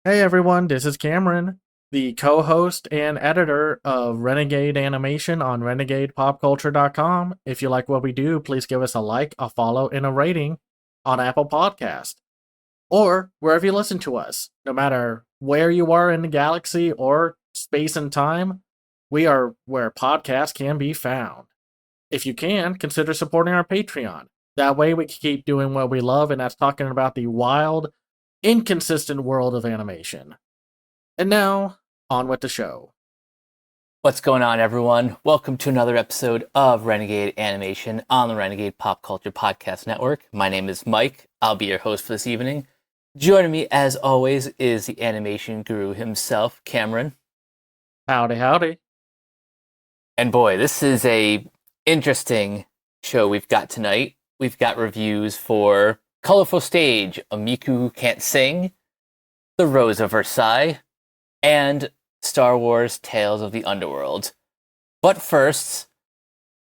Hey everyone, this is Cameron, the co-host and editor of Renegade Animation on renegadepopculture.com. If you like what we do, please give us a like, a follow, and a rating on Apple Podcast or wherever you listen to us. No matter where you are in the galaxy or space and time, we are where podcasts can be found. If you can, consider supporting our Patreon. That way we can keep doing what we love, and that's talking about the wild, inconsistent world of animation. And now, on with the show. What's going on, everyone? Welcome to another episode of Renegade Animation on the Renegade Pop Culture Podcast Network. My name is Mike. I'll be your host for this evening. Joining me, as always, is the animation guru himself, Cameron. Howdy, howdy. And boy, this is a interesting show we've got tonight. We've got reviews for Colorful Stage, A Miku Can't Sing, The Rose of Versailles, and Star Wars Tales of the Underworld. But first,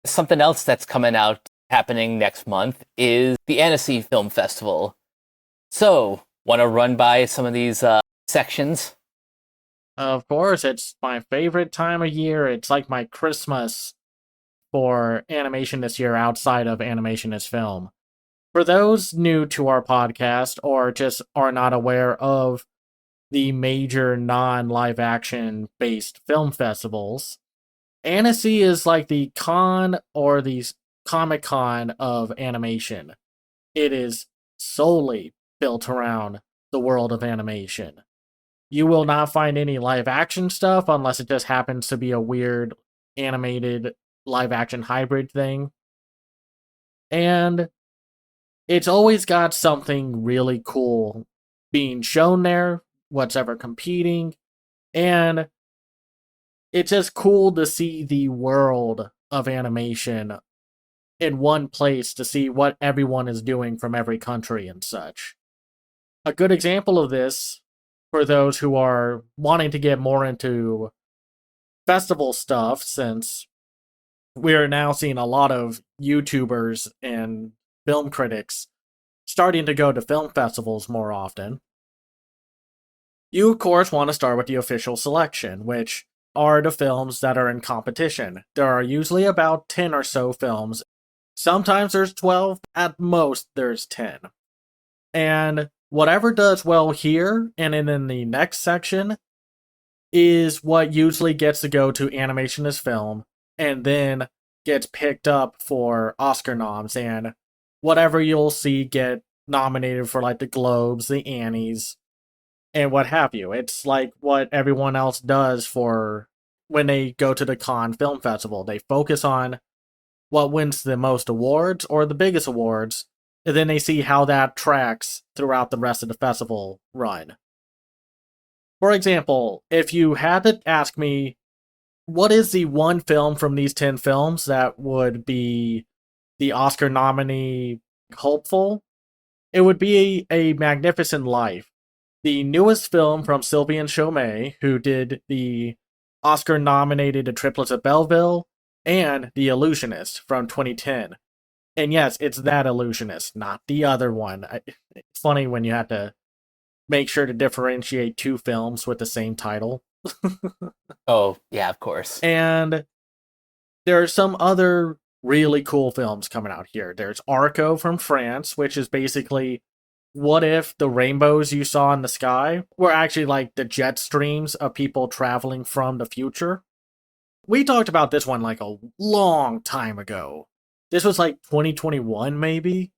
something else that's coming out happening next month is the Annecy Film Festival. So, want to run by some of these sections? Of course, it's my favorite time of year. It's like my Christmas for animation this year outside of animation as film. For those new to our podcast or just are not aware of the major non-live action based film festivals, Annecy is like the con or the Comic Con of animation. It is solely built around the world of animation. You will not find any live action stuff unless it just happens to be a weird animated live action hybrid thing. And it's always got something really cool being shown there, what's ever competing, and it's just cool to see the world of animation in one place to see what everyone is doing from every country and such. A good example of this, for those who are wanting to get more into festival stuff, since we are now seeing a lot of YouTubers and film critics starting to go to film festivals more often. You, of course, want to start with the official selection, which are the films that are in competition. There are usually about 10 or so films. Sometimes there's 12, at most there's 10. And whatever does well here and in the next section is what usually gets to go to animation as film and then gets picked up for Oscar noms and whatever you'll see get nominated for like the Globes, the Annies, and what have you. It's like what everyone else does for when they go to the Cannes Film Festival. They focus on what wins the most awards or the biggest awards, and then they see how that tracks throughout the rest of the festival run. For example, if you had to ask me, what is the one film from these 10 films that would be the Oscar nominee hopeful? It would be A Magnificent Life, the newest film from Sylvain Chomet, who did the Oscar-nominated The Triplets of Belleville and The Illusionist from 2010. And yes, it's that Illusionist, not the other one. It's funny when you have to make sure to differentiate two films with the same title. Oh, yeah, of course. And there are some other really cool films coming out here. There's Arco from France, which is basically what if the rainbows you saw in the sky were actually like the jet streams of people traveling from the future? We talked about this one like a long time ago. This was like 2021 maybe.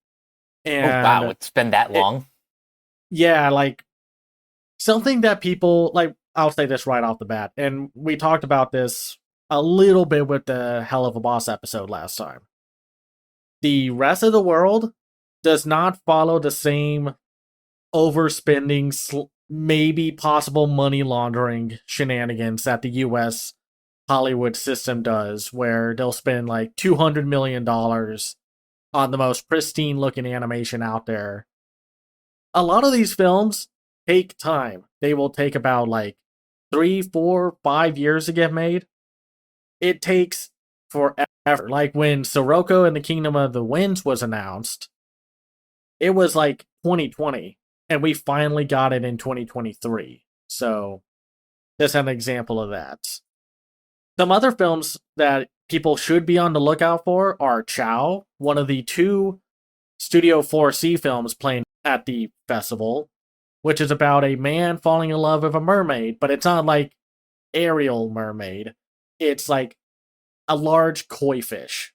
Oh, wow, And it's been that long? yeah, like something that people like, I'll say this right off the bat, and we talked about this a little bit with the Hell of a Boss episode last time. The rest of the world does not follow the same overspending, maybe possible money laundering shenanigans that the US Hollywood system does, where they'll spend like $200 million on the most pristine looking animation out there. A lot of these films take time. They will take about like 3, 4, 5 years to get made. It takes forever. Like when Sirocco and the Kingdom of the Winds was announced, it was like 2020, and we finally got it in 2023. So that's an example of that. Some other films that people should be on the lookout for are Chow, one of the two Studio 4C films playing at the festival, which is about a man falling in love with a mermaid, but it's not like Ariel mermaid. It's like a large koi fish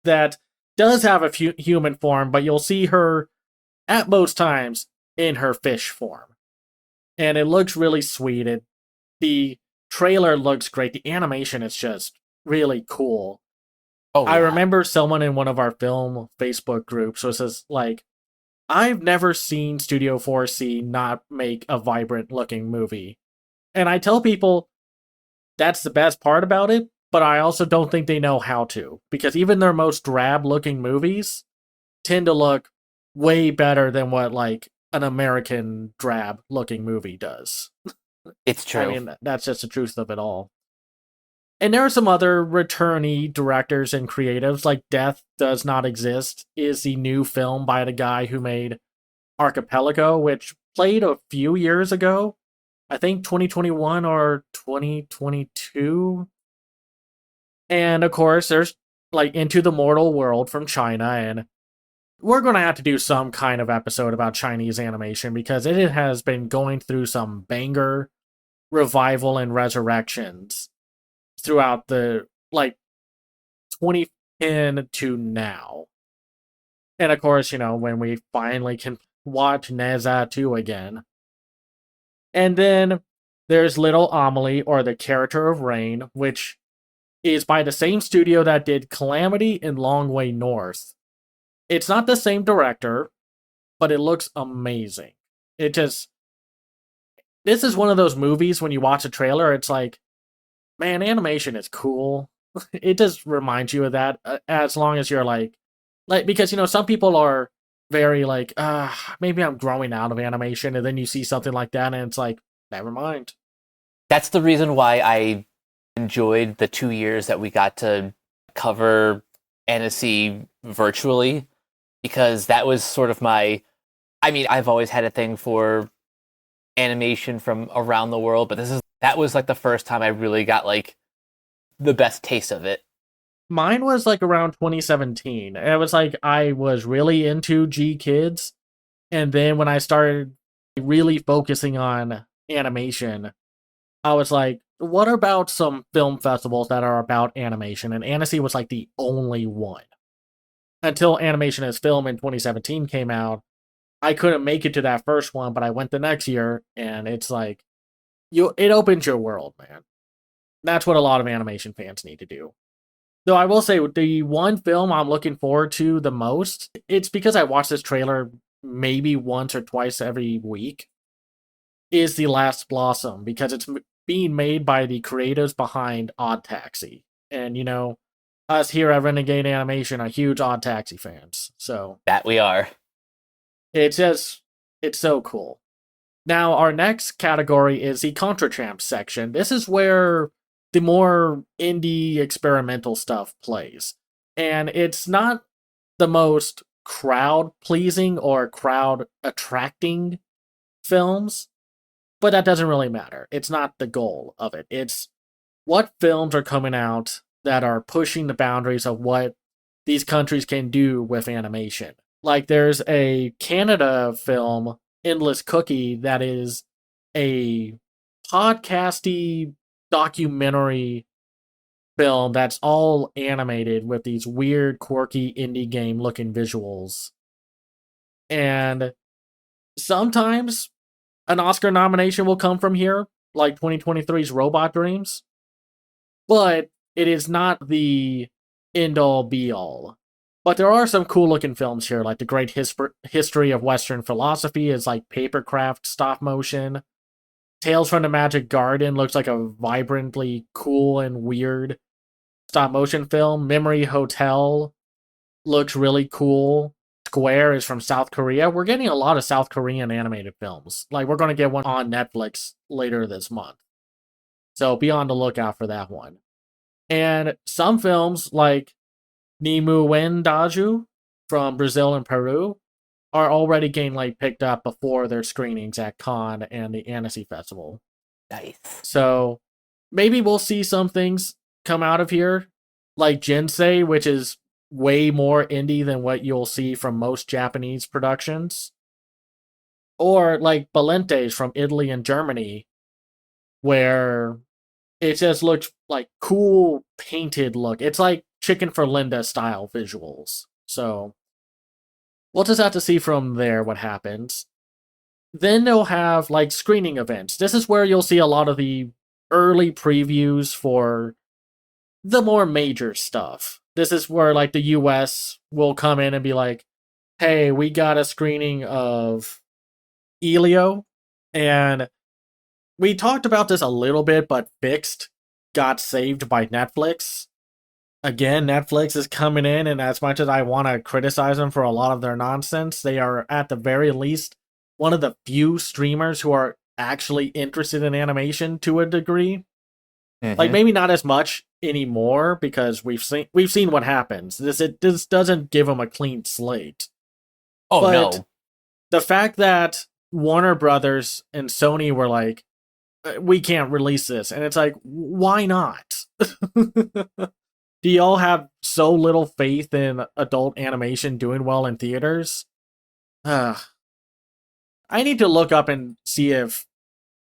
that does have a human form, but you'll see her at most times in her fish form. And it looks really sweet. The trailer looks great. The animation is just really cool. Oh I yeah. remember someone in one of our film Facebook groups was just like, I've never seen Studio 4C not make a vibrant looking movie. And I tell people that's the best part about it, but I also don't think they know how to. Because even their most drab looking movies tend to look way better than what like an American drab looking movie does. It's I true. mean, that's just the truth of it all. And there are some other returnee directors and creatives, like Death Does Not Exist is the new film by the guy who made Archipelago, which played a few years ago. I think 2021 or 2022. And of course, there's like Into the Mortal World from China, and we're going to have to do some kind of episode about Chinese animation because it has been going through some banger revival and resurrections throughout the like 2010 to now. And of course, when we finally can watch Neza 2 again. And then there's Little Amelie, or The Character of Rain, which is by the same studio that did Calamity and Long Way North. It's not the same director, but it looks amazing. It just, this is one of those movies when you watch a trailer, it's like, man, animation is cool. It just reminds you of that, as long as you're like because some people are very like, maybe I'm growing out of animation, and then you see something like that, and it's like, never mind. That's the reason why I enjoyed the 2 years that we got to cover Annecy virtually, because that was sort of my. I mean, I've always had a thing for animation from around the world, but that was like the first time I really got like the best taste of it. Mine was like around 2017. It was like I was really into G Kids, and then when I started really focusing on animation, I was like, what about some film festivals that are about animation? And Annecy was like the only one. Until Animation as Film in 2017 came out, I couldn't make it to that first one, but I went the next year, and it's like, it opens your world, man. That's what a lot of animation fans need to do. Though I will say, the one film I'm looking forward to the most, it's because I watch this trailer maybe once or twice every week, is The Last Blossom, because it's being made by the creators behind Odd Taxi. And, us here at Renegade Animation are huge Odd Taxi fans. So That we are. it's so cool. Now, our next category is the Contrachamp section. This is where the more indie experimental stuff plays. And it's not the most crowd pleasing or crowd attracting films, but that doesn't really matter. It's not the goal of it. It's what films are coming out that are pushing the boundaries of what these countries can do with animation. Like there's a Canada film, Endless Cookie, that is a podcasty documentary film that's all animated with these weird, quirky indie game looking visuals. And sometimes an Oscar nomination will come from here, like 2023's Robot Dreams, but it is not the end all be all. But there are some cool looking films here, like The Great History of Western Philosophy is like papercraft stop motion. Tales from the Magic Garden looks like a vibrantly cool and weird stop motion film. Memory Hotel looks really cool. Square is from South Korea. We're getting a lot of South Korean animated films. Like, we're going to get one on Netflix later this month. So be on the lookout for that one. And some films like Nimu Wen Daju from Brazil and Peru are already getting like picked up before their screenings at Con and the Annecy Festival. Nice. So maybe we'll see some things come out of here, like Jinsei, which is way more indie than what you'll see from most Japanese productions. Or like Balentes from Italy and Germany, where it just looks like cool painted look. It's like Chicken for Linda style visuals. So we'll just have to see from there what happens. Then they'll have like screening events. This is where you'll see a lot of the early previews for the more major stuff. This is where like the US will come in and be like, hey, we got a screening of Elio. And we talked about this a little bit, but Fixed got saved by Netflix. Again, Netflix is coming in, and as much as I want to criticize them for a lot of their nonsense, they are at the very least one of the few streamers who are actually interested in animation to a degree. Like maybe not as much anymore because we've seen what happens. This doesn't give them a clean slate. Oh But no. the fact that Warner Brothers and Sony were like, we can't release this, and it's like, why not? Do y'all have so little faith in adult animation doing well in theaters? I need to look up and see if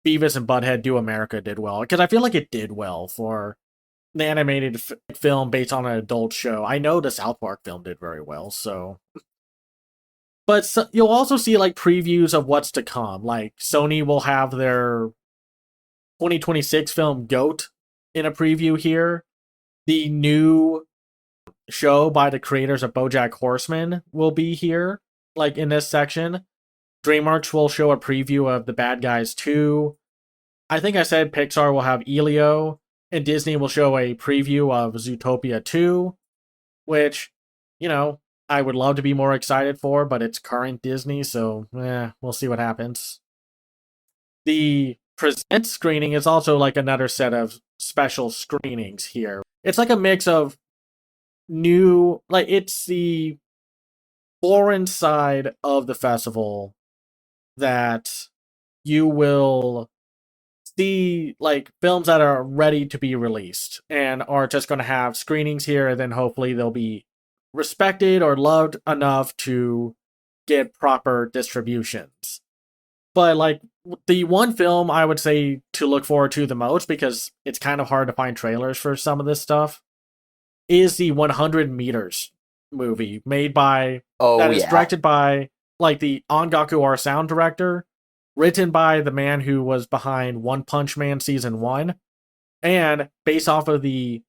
Beavis and Butthead Do America did well, because I feel like it did well for an animated film based on an adult show. I know the South Park film did very well, so. But you'll also see like previews of what's to come. Like Sony will have their 2026 film Goat in a preview here. The new show by the creators of BoJack Horseman will be here, like in this section. DreamWorks will show a preview of The Bad Guys 2. I think I said Pixar will have Elio, and Disney will show a preview of Zootopia 2, which, you know, I would love to be more excited for, but it's current Disney, so we'll see what happens. The Present screening is also like another set of special screenings here. It's like a mix of new, like it's the foreign side of the festival that you will see like films that are ready to be released and are just going to have screenings here, and then hopefully they'll be respected or loved enough to get proper distributions. But like the one film I would say to look forward to the most, because it's kind of hard to find trailers for some of this stuff, is the 100 Meters movie made by that is directed by like the Ongaku R sound director, written by the man who was behind One Punch Man season 1, and based off of the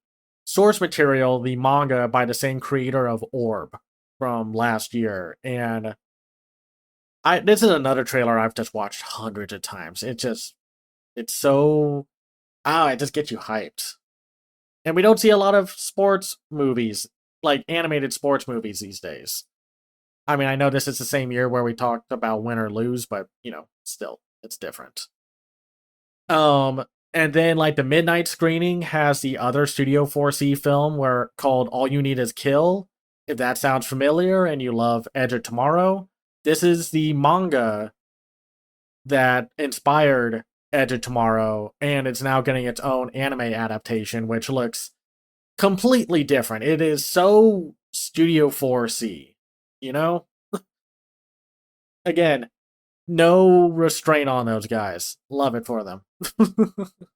source material, the manga by the same creator of Orb from last year. And this is another trailer I've just watched hundreds of times. It's so it just gets you hyped. And we don't see a lot of sports movies, like animated sports movies these days. I mean, I know this is the same year where we talked about Win or Lose, but, still, it's different. And then, like, the midnight screening has the other Studio 4C film called All You Need Is Kill. If that sounds familiar and you love Edge of Tomorrow, this is the manga that inspired Edge of Tomorrow, and it's now getting its own anime adaptation, which looks completely different. It is so Studio 4C, Again, no restraint on those guys. Love it for them.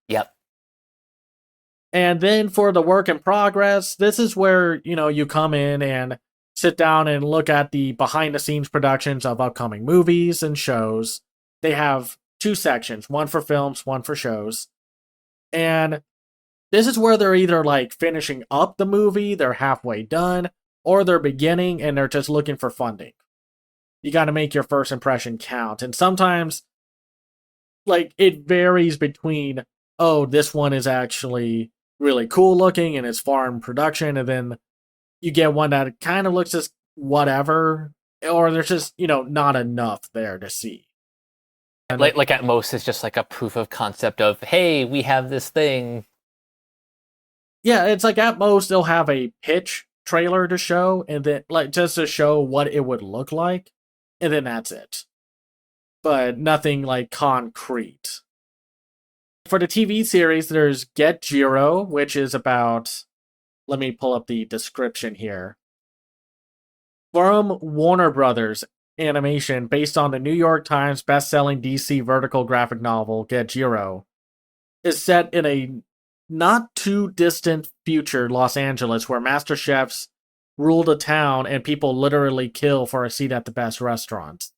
Yep. And then for the work in progress, this is where, you come in and sit down and look at the behind the scenes productions of upcoming movies and shows. They have two sections, one for films, one for shows. And this is where they're either like finishing up the movie, they're halfway done, or they're beginning and they're just looking for funding. You got to make your first impression count. And sometimes, like, it varies between, oh, this one is actually really cool looking and it's foreign production, and then you get one that kind of looks just whatever, or there's just, not enough there to see. And like at most, it's just like a proof of concept of, hey, we have this thing. Yeah, it's like at most they'll have a pitch trailer to show, and then like just to show what it would look like. and then that's it. But nothing like concrete. For the TV series, there's Get Jiro, which is about. Let me pull up the description here. From Warner Brothers Animation, based on the New York Times best-selling DC vertical graphic novel Get Jiro, is set in a not too distant future Los Angeles where master chefs rule the town and people literally kill for a seat at the best restaurants.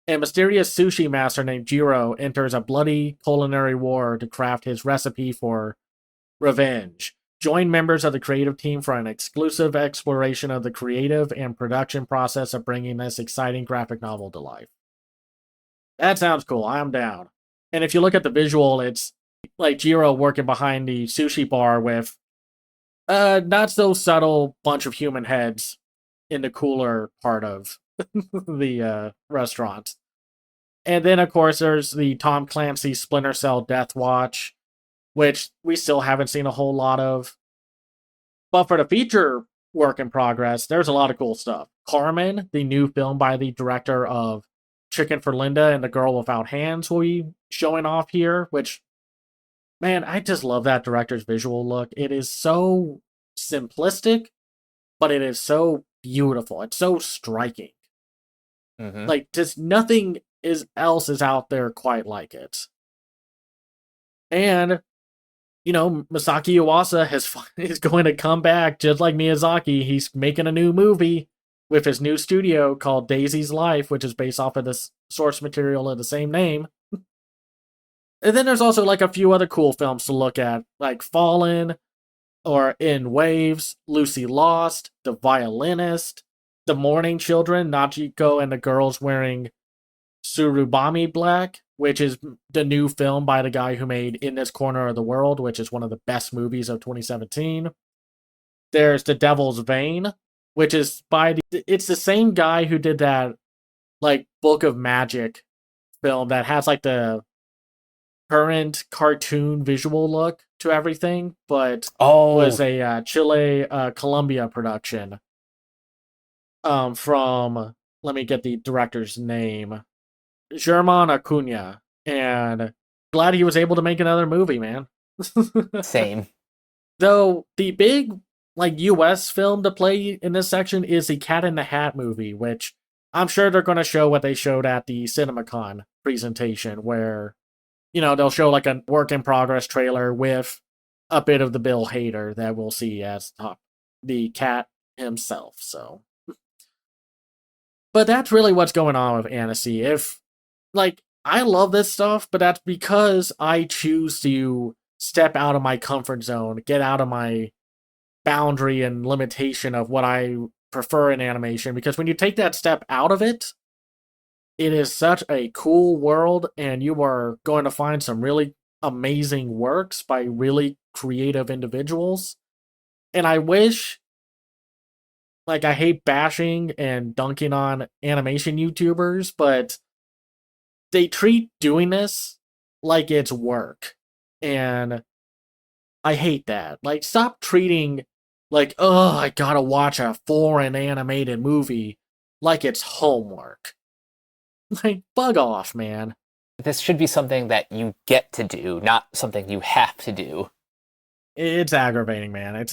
A mysterious sushi master named Jiro enters a bloody culinary war to craft his recipe for revenge. Join members of the creative team for an exclusive exploration of the creative and production process of bringing this exciting graphic novel to life. That sounds cool. I'm down. And if you look at the visual, it's like Jiro working behind the sushi bar with not so subtle bunch of human heads in the cooler part of the restaurant. And then, of course, there's the Tom Clancy Splinter Cell Death Watch, which we still haven't seen a whole lot of. But for the feature work in progress, there's a lot of cool stuff. Carmen, the new film by the director of Chicken for Linda and The Girl Without Hands, will be showing off here, which, man, I just love that director's visual look. It is so simplistic, but it is so beautiful. It's so striking. Mm-hmm. Like, just nothing else is out there quite like it. And Masaki Yuasa is going to come back just like Miyazaki. He's making a new movie with his new studio called Daisy's Life, which is based off of the source material of the same name. And then there's also like a few other cool films to look at, like Fallen, or In Waves, Lucy Lost, The Violinist, The Morning Children, Nachiko and the Girls Wearing Surubami Black, which is the new film by the guy who made In This Corner of the World, which is one of the best movies of 2017. There's The Devil's Vein, which is it's the same guy who did that like Book of Magic film that has like the current cartoon visual look to everything, but was a Chile Columbia production. From, let me get the director's name, German Acuna, and glad he was able to make another movie, man. Same. Though the big like US film to play in this section is the Cat in the Hat movie, which I'm sure they're going to show what they showed at the CinemaCon presentation, where they'll show like a work in progress trailer with a bit of the Bill Hader that we'll see as the cat himself. So, but that's really what's going on with Annecy. If I love this stuff, but that's because I choose to step out of my comfort zone, get out of my boundary and limitation of what I prefer in animation. Because when you take that step out of it, it is such a cool world, and you are going to find some really amazing works by really creative individuals. And I wish, I hate bashing and dunking on animation YouTubers, but they treat doing this like it's work. And I hate that. Stop treating I gotta watch a foreign animated movie like it's homework. Bug off, man. This should be something that you get to do, not something you have to do. It's aggravating, man. It's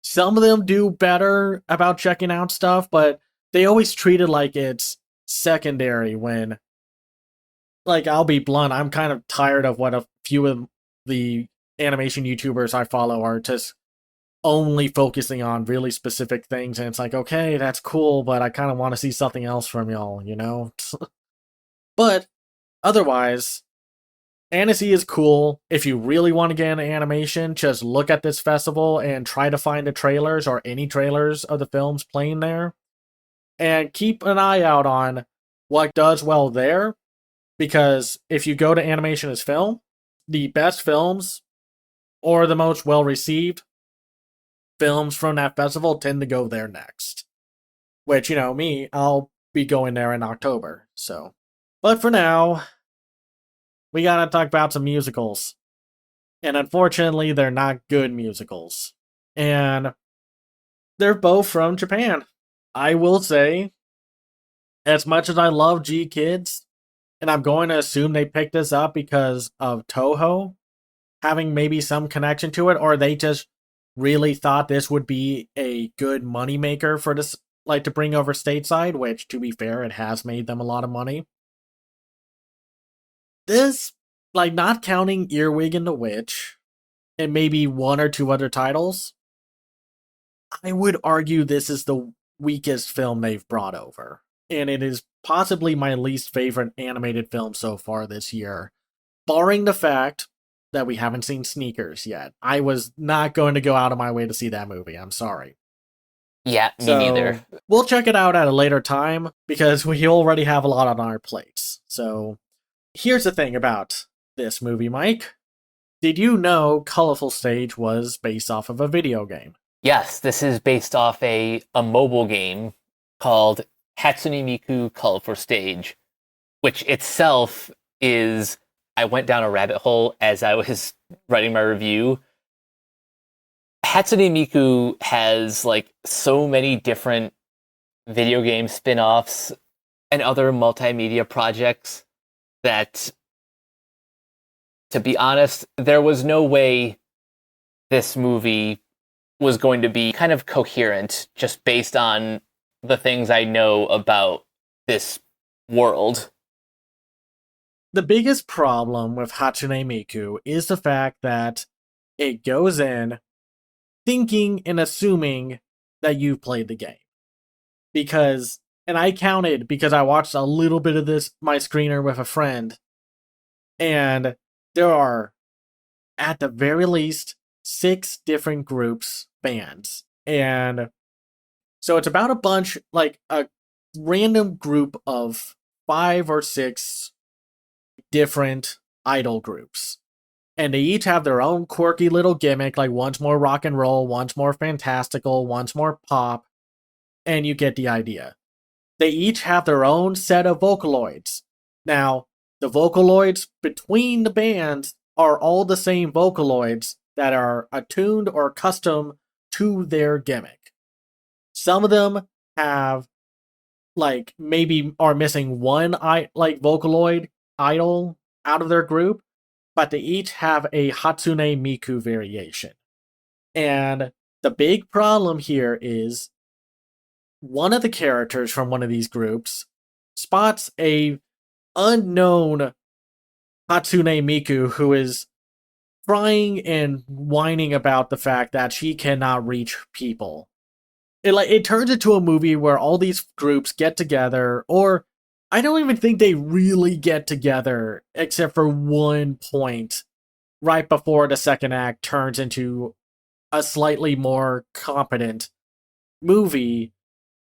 some of them do better about checking out stuff, but they always treat it like it's secondary when, I'll be blunt, I'm kind of tired of what a few of the animation YouTubers I follow are just only focusing on really specific things, and it's okay, that's cool, but I kind of want to see something else from y'all, But otherwise, Annecy is cool. If you really want to get into animation, just look at this festival and try to find the trailers or any trailers of the films playing there. And keep an eye out on what does well there. Because if you go to Animation as Film, the best films or the most well-received films from that festival tend to go there next. Which, me, I'll be going there in October, so. But for now, we gotta talk about some musicals. And unfortunately, they're not good musicals. And they're both from Japan. I will say, as much as I love G Kids, and I'm going to assume they picked this up because of Toho having maybe some connection to it, or they just really thought this would be a good moneymaker for this, like to bring over stateside, which to be fair, it has made them a lot of money. This, like not counting Earwig and the Witch, and maybe one or two other titles, I would argue this is the weakest film they've brought over. And it is possibly my least favorite animated film so far this year, barring the fact that we haven't seen Sneakers yet. I was not going to go out of my way to see that movie. I'm sorry. Yeah, me So neither. we'll check it out at a later time because we already have a lot on our plates. So here's the thing about this movie, Mike. Did you know Colorful Stage was based off of a video game? Yes, this is based off a mobile game called Hatsune Miku Colorful Stage, which itself is. I went down a rabbit hole as I was writing my review. Hatsune Miku has like so many different video game spin-offs and other multimedia projects that, to be honest, there was no way this movie was going to be kind of coherent just based on the things I know about this world. The biggest problem with Hatsune Miku is the fact that it goes in thinking and assuming that you've played the game. Because, and I counted because I watched a little bit of this, my screener with a friend, and there are, at the very least, 6 different groups, bands. And so it's about a bunch, like a random group of 5 or 6 different idol groups. And they each have their own quirky little gimmick, like one's more rock and roll, one's more fantastical, one's more pop, and you get the idea. They each have their own set of Vocaloids. Now, the Vocaloids between the bands are all the same Vocaloids that are attuned or custom to their gimmick. Some of them have, like, maybe are missing one Vocaloid idol out of their group, but they each have a Hatsune Miku variation. And the big problem here is one of the characters from one of these groups spots a unknown Hatsune Miku who is crying and whining about the fact that she cannot reach people. It turns into a movie where all these groups get together, or I don't even think they really get together, except for one point right before the second act turns into a slightly more competent movie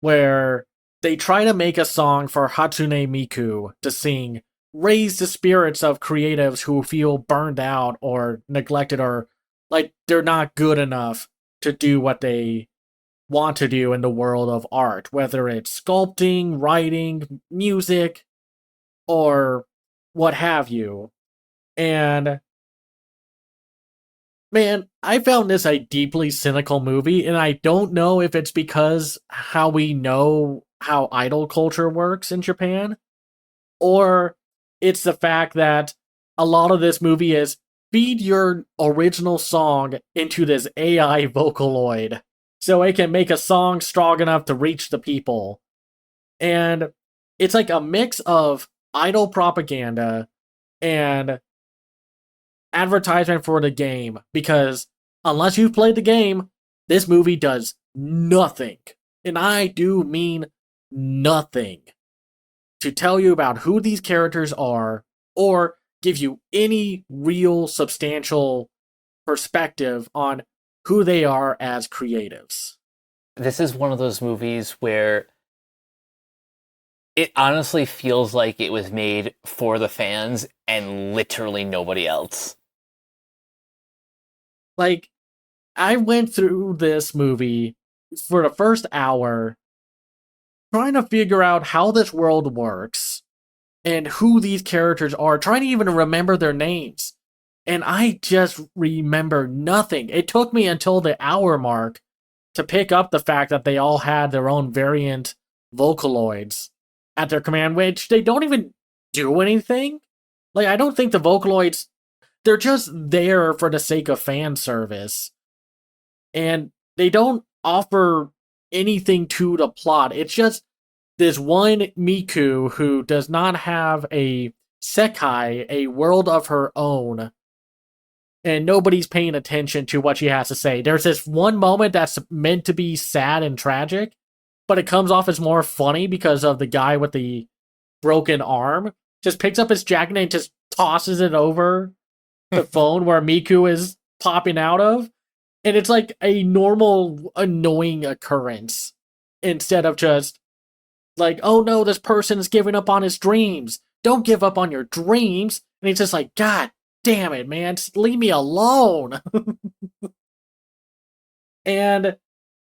where they try to make a song for Hatsune Miku to sing, raise the spirits of creatives who feel burned out or neglected or like they're not good enough to do what they want to do in the world of art, whether it's sculpting, writing, music, or what have you. And man, I found this a deeply cynical movie, and I don't know if it's because how we know how idol culture works in Japan, or it's the fact that a lot of this movie is feed your original song into this AI Vocaloid so it can make a song strong enough to reach the people. And it's like a mix of idol propaganda and advertisement for the game, because unless you've played the game, this movie does nothing, and I do mean nothing, to tell you about who these characters are or give you any real substantial perspective on who they are as creatives. This is one of those movies where it honestly feels like it was made for the fans and literally nobody else. Like, I went through this movie for the first hour trying to figure out how this world works and who these characters are, trying to even remember their names. And I just remember nothing. It took me until the hour mark to pick up the fact that they all had their own variant Vocaloids. at their command, which they don't even do anything. Like, I don't think the Vocaloids, they're just there for the sake of fan service. And they don't offer anything to the plot. It's just this one Miku who does not have a Sekai, a world of her own, and nobody's paying attention to what she has to say. There's this one moment that's meant to be sad and tragic, but it comes off as more funny because of the guy with the broken arm just picks up his jacket and just tosses it over the phone where Miku is popping out of. And it's like a normal annoying occurrence instead of just like, oh no, this person is giving up on his dreams. Don't give up on your dreams. And he's just like, God damn it, man, just leave me alone. And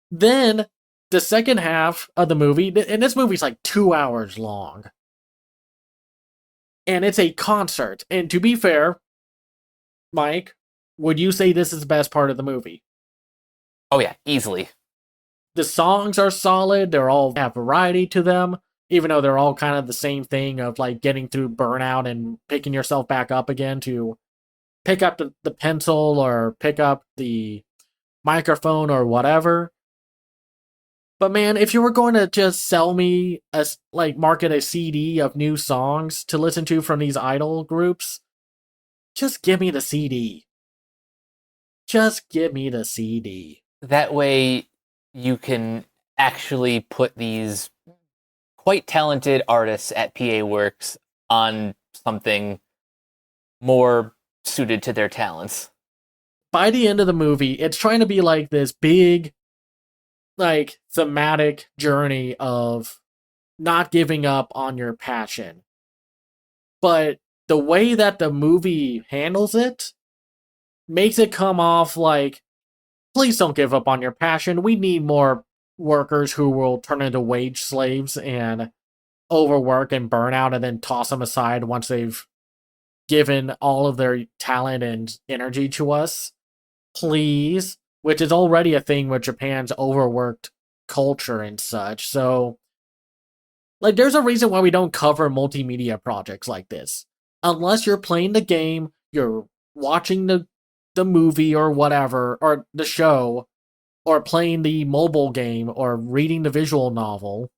then the second half of the movie, and this movie's like 2 hours long. And it's a concert. And to be fair, Mike, would you say this is the best part of the movie? Oh yeah, easily. The songs are solid. They're all have variety to them, even though they're all kind of the same thing of like getting through burnout and picking yourself back up again to pick up the pencil or pick up the microphone or whatever. But man, if you were going to just sell me market a CD of new songs to listen to from these idol groups, just give me the CD. Just give me the CD. That way you can actually put these quite talented artists at PA Works on something more suited to their talents. By the end of the movie, it's trying to be like this big, like, thematic journey of not giving up on your passion. But the way that the movie handles it makes it come off like, please don't give up on your passion. We need more workers who will turn into wage slaves and overwork and burn out and then toss them aside once they've given all of their talent and energy to us. Please. Which is already a thing with Japan's overworked culture and such. So, like, there's a reason why we don't cover multimedia projects like this. Unless you're playing the game, you're watching the movie or whatever, or the show, or playing the mobile game, or reading the visual novel.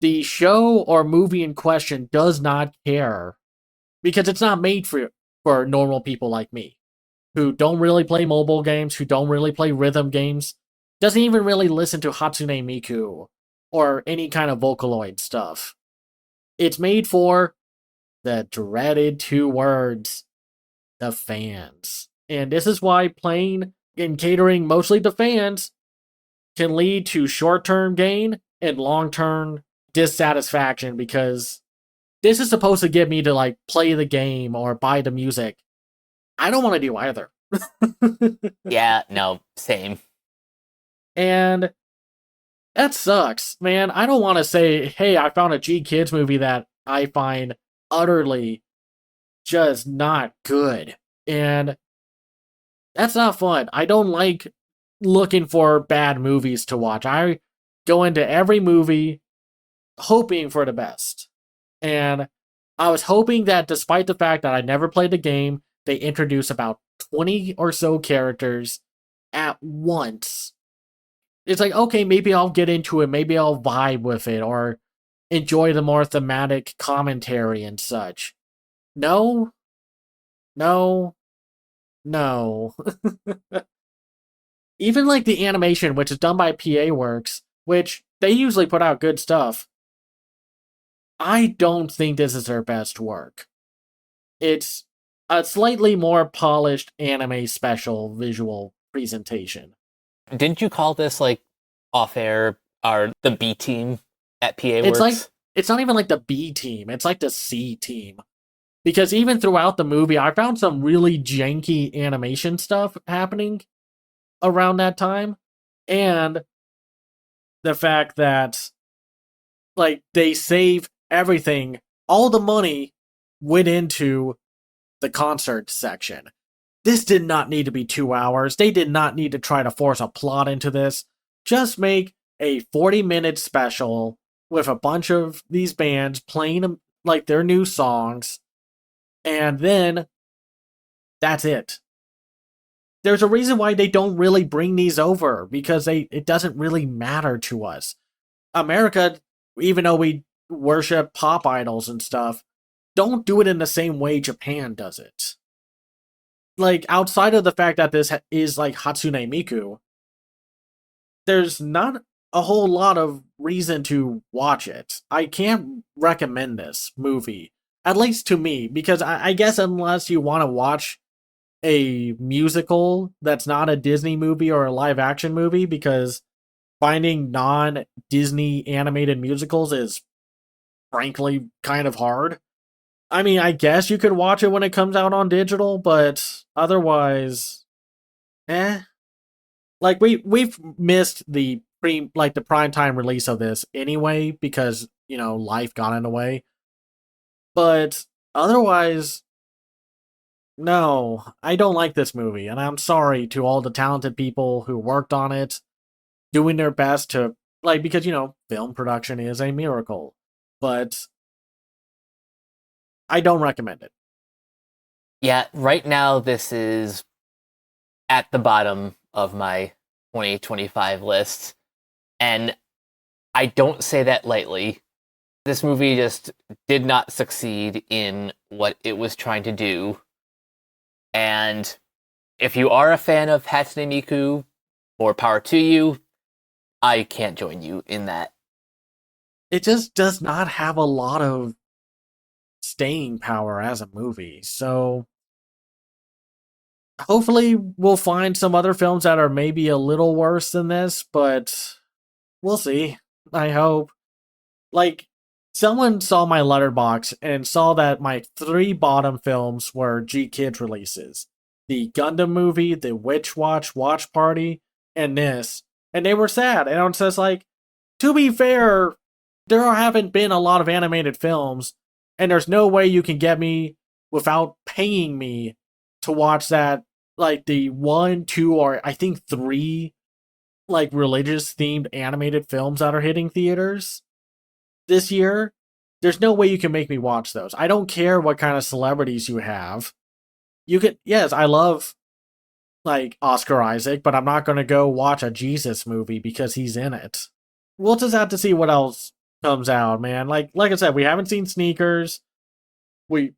The show or movie in question does not care. Because it's not made for normal people like me, who don't really play mobile games, who don't really play rhythm games, doesn't even really listen to Hatsune Miku, or any kind of Vocaloid stuff. It's made for the dreaded two words, the fans. And this is why playing and catering mostly to fans can lead to short-term gain and long-term dissatisfaction, because this is supposed to get me to like play the game or buy the music. I don't want to do either. Yeah, no, same. And that sucks, man. I don't want to say, hey, I found a G Kids movie that I find utterly just not good. And that's not fun. I don't like looking for bad movies to watch. I go into every movie hoping for the best. And I was hoping that despite the fact that I never played the game, they introduce about 20 or so characters at once. It's like, okay, maybe I'll get into it, maybe I'll vibe with it, or enjoy the more thematic commentary and such. No. No. No. Even like the animation, which is done by PA Works, which they usually put out good stuff, I don't think this is their best work. It's a slightly more polished anime special visual presentation. Didn't you call this like off air or the B team at PA It's Works? like, it's not even like the B team, it's like the C team. Because even throughout the movie, I found some really janky animation stuff happening around that time. And the fact that, like, they save everything, all the money went into the concert section. This did not need to be 2 hours. They did not need to try to force a plot into this. Just make a 40-minute special with a bunch of these bands playing like their new songs, and then that's it. There's a reason why they don't really bring these over because it doesn't really matter to us. America, even though we worship pop idols and stuff, don't do it in the same way Japan does it. Like, outside of the fact that this is like Hatsune Miku, there's not a whole lot of reason to watch it. I can't recommend this movie, at least to me, because I guess unless you want to watch a musical that's not a Disney movie or a live action movie, because finding non Disney animated musicals is frankly kind of hard. I mean, I guess you could watch it when it comes out on digital, but otherwise, eh. Like we've missed the the prime time release of this anyway because, life got in the way. But otherwise, no, I don't like this movie, and I'm sorry to all the talented people who worked on it, doing their best to because film production is a miracle. But I don't recommend it. Yeah, right now this is at the bottom of my 2025 list. And I don't say that lightly. This movie just did not succeed in what it was trying to do. And if you are a fan of Hatsune Miku, more power to you. I can't join you in that. It just does not have a lot of staying power as a movie. So hopefully we'll find some other films that are maybe a little worse than this, but we'll see. I hope. Like, someone saw my letterbox and saw that my 3 bottom films were G-Kids releases. The Gundam movie, the Witch Watch Party, and this. And they were sad. And I was just like, to be fair, there haven't been a lot of animated films, and there's no way you can get me without paying me to watch that, like the 1, 2, or I think 3 like religious themed animated films that are hitting theaters this year. There's no way you can make me watch those. I don't care what kind of celebrities you have. You can, yes, I love like Oscar Isaac, but I'm not going to go watch a Jesus movie because he's in it. We'll just have to see what else comes out, man. Like I said, we haven't seen Sneakers. We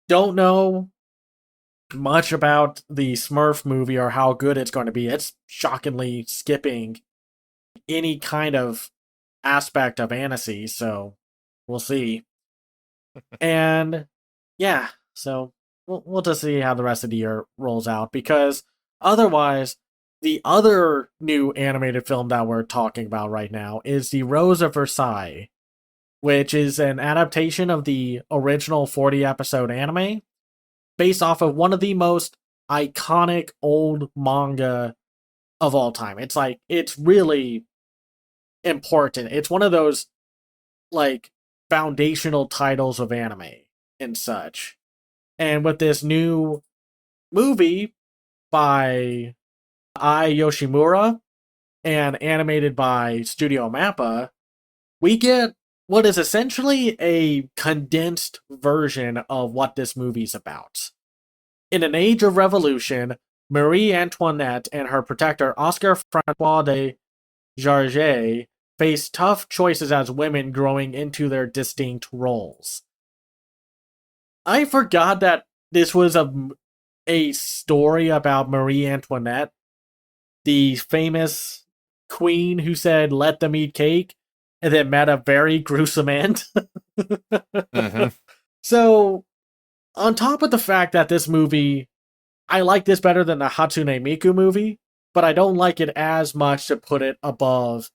don't know much about the Smurf movie or how good it's going to be. It's shockingly skipping any kind of aspect of Annecy, so we'll see. And yeah, so we'll just see how the rest of the year rolls out, because otherwise, the other new animated film that we're talking about right now is The Rose of Versailles, which is an adaptation of the original 40-episode anime based off of one of the most iconic old manga of all time. It's really important. It's one of those like foundational titles of anime and such. And with this new movie by Ai Yoshimura and animated by Studio Mappa, we get what is essentially a condensed version of what this movie's about. In an age of revolution, Marie Antoinette and her protector Oscar Francois de Jarget face tough choices as women growing into their distinct roles. I forgot that this was a story about Marie Antoinette, the famous queen who said, "Let them eat cake," and then met a very gruesome end. Mm-hmm. So, on top of the fact that this movie, I like this better than the Hatsune Miku movie, but I don't like it as much to put it above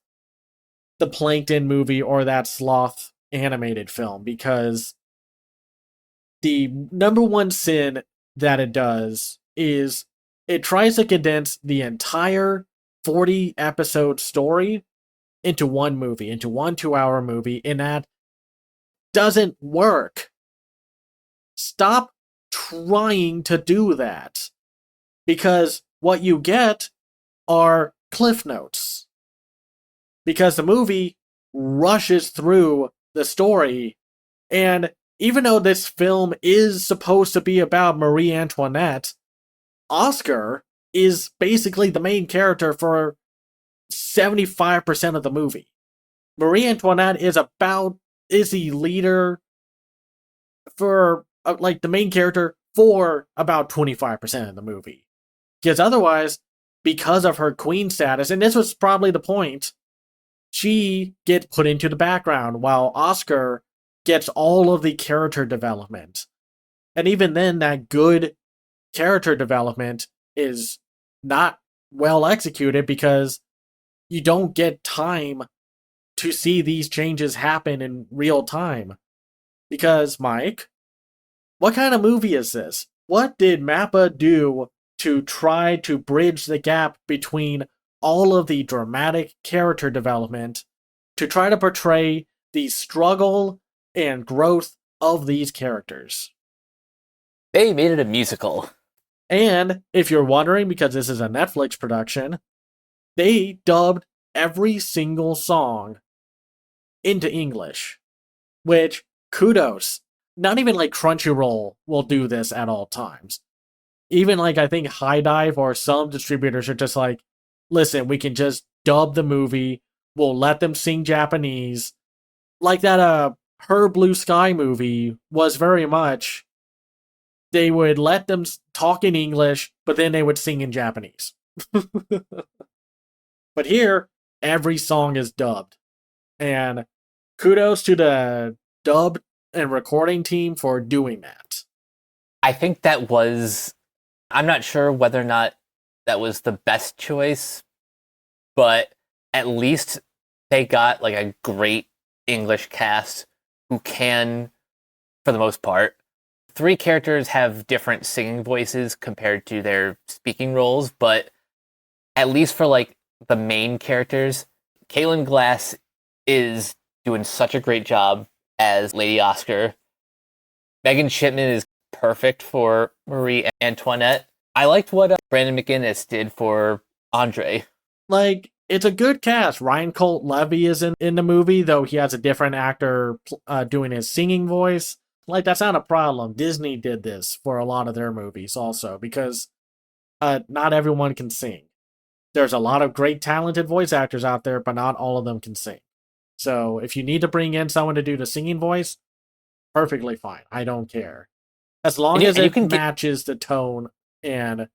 the Plankton movie or that Sloth animated film, because the number one sin that it does is it tries to condense the entire 40 episode story into one movie, into one 2-hour movie, and that doesn't work. Stop trying to do that, because what you get are cliff notes. Because the movie rushes through the story. And even though this film is supposed to be about Marie Antoinette, Oscar is basically the main character for 75% of the movie. Marie Antoinette is the leader for like the main character for about 25% of the movie. Because otherwise, because of her queen status, and this was probably the point, she gets put into the background while Oscar gets all of the character development. And even then, that good character development is not well executed because you don't get time to see these changes happen in real time. Because, Mike, what kind of movie is this? What did Mappa do to try to bridge the gap between all of the dramatic character development to try to portray the struggle and growth of these characters? They made it a musical. And if you're wondering, because this is a Netflix production, they dubbed every single song into English, which kudos. Not even like Crunchyroll will do this at all times. Even like I think High Dive or some distributors are just like, listen, we can just dub the movie. We'll let them sing Japanese. Like that Her Blue Sky movie was very much, they would let them talk in English, but then they would sing in Japanese. But here, every song is dubbed. And kudos to the dub and recording team for doing that. I think that was, I'm not sure whether or not that was the best choice, but at least they got like a great English cast who can, for the most part, 3 characters have different singing voices compared to their speaking roles, but at least for like the main characters, Caitlin Glass is doing such a great job as Lady Oscar. Megan Shipman is perfect for Marie Antoinette. I liked what Brandon McInnes did for Andre. Like, it's a good cast. Ryan Colt Levy is in the movie, though he has a different actor doing his singing voice. Like, that's not a problem. Disney did this for a lot of their movies also, because not everyone can sing. There's a lot of great talented voice actors out there, but not all of them can sing. So if you need to bring in someone to do the singing voice, perfectly fine. I don't care. As long as it matches the tone and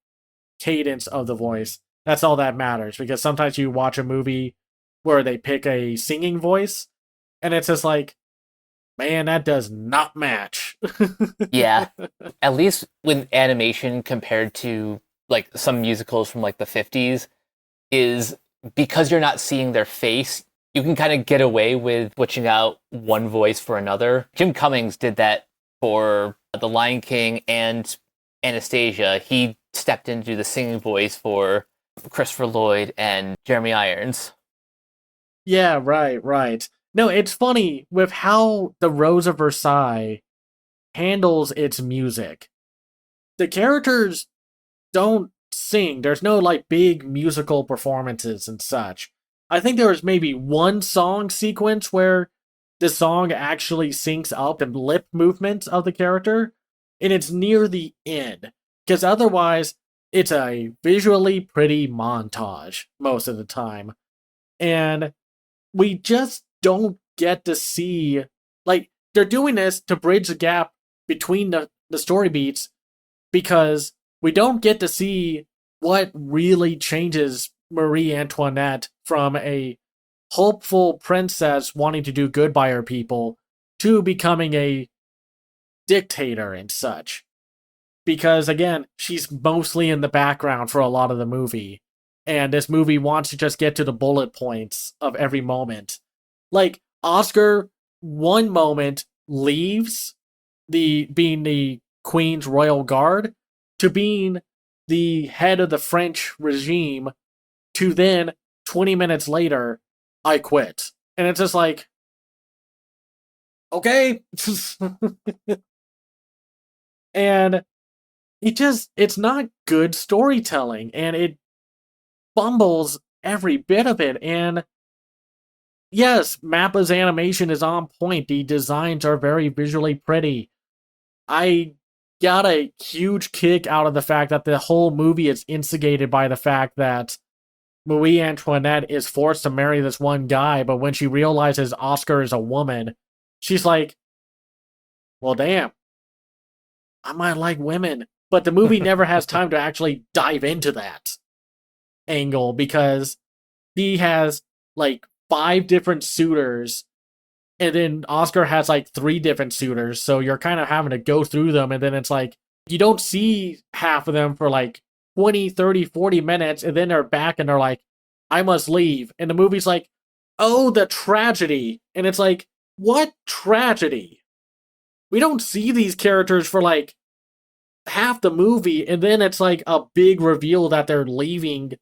cadence of the voice, that's all that matters. Because sometimes you watch a movie where they pick a singing voice, and it's just like, man, that does not match. Yeah. At least with animation compared to like some musicals from like the 50s, is because you're not seeing their face, you can kind of get away with switching out one voice for another. Jim Cummings did that for The Lion King and Anastasia. He stepped into the singing voice for Christopher Lloyd and Jeremy Irons. Yeah, right. No, it's funny with how The Rose of Versailles handles its music. The characters don't sing. There's no like big musical performances and such. I think there was maybe one song sequence where the song actually syncs up the lip movements of the character, and it's near the end. Because otherwise, it's a visually pretty montage most of the time. And we just don't get to see, like, they're doing this to bridge the gap between the story beats, because we don't get to see what really changes Marie Antoinette from a hopeful princess wanting to do good by her people to becoming a dictator and such. Because again, she's mostly in the background for a lot of the movie. And this movie wants to just get to the bullet points of every moment. Like, Oscar, one moment, leaves being the Queen's Royal Guard to being the head of the French regime, to then 20 minutes later, I quit. And it's just like, okay. And it's not good storytelling, and it fumbles every bit of it. And Yes, Mappa's animation is on point. The designs are very visually pretty. I got a huge kick out of the fact that the whole movie is instigated by the fact that Marie Antoinette is forced to marry this one guy, but when she realizes Oscar is a woman, she's like, well, damn, I might like women. But the movie never has time to actually dive into that angle because he has like five different suitors, and then Oscar has like three different suitors. So you're kind of having to go through them, and then it's like you don't see half of them for like 20, 30, 40 minutes, and then they're back and they're like, I must leave. And the movie's like, oh, the tragedy. And it's like, what tragedy? We don't see these characters for like half the movie, and then it's like a big reveal that they're leaving